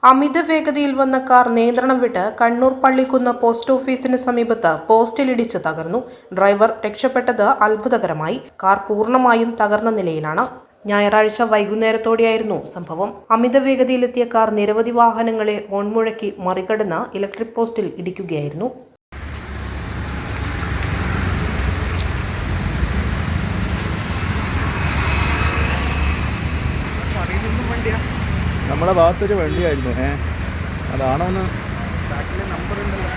അമിത വേഗതയിൽ വന്ന കാർ നിയന്ത്രണം വിട്ട് കണ്ണൂർ പള്ളിക്കുന്ന് പോസ്റ്റ് ഓഫീസിന് സമീപത്ത് പോസ്റ്റിലിടിച്ച് തകർന്നു. ഡ്രൈവർ രക്ഷപ്പെട്ടത് അത്ഭുതകരമായി. കാർ പൂർണ്ണമായും തകർന്ന നിലയിലാണ്. ഞായറാഴ്ച വൈകുന്നേരത്തോടെയായിരുന്നു സംഭവം. അമിത വേഗതയിലെത്തിയ കാർ നിരവധി വാഹനങ്ങളെ ഹോൺ മുഴക്കി മറികടന്ന് ഇലക്ട്രിക് പോസ്റ്റിൽ ഇടിക്കുകയായിരുന്നു. നമ്മളെ ഭാഗത്തൊരു വണ്ടിയായിരുന്നു. അതാണോ ഒന്ന് നമ്പർ ഉണ്ടല്ലോ.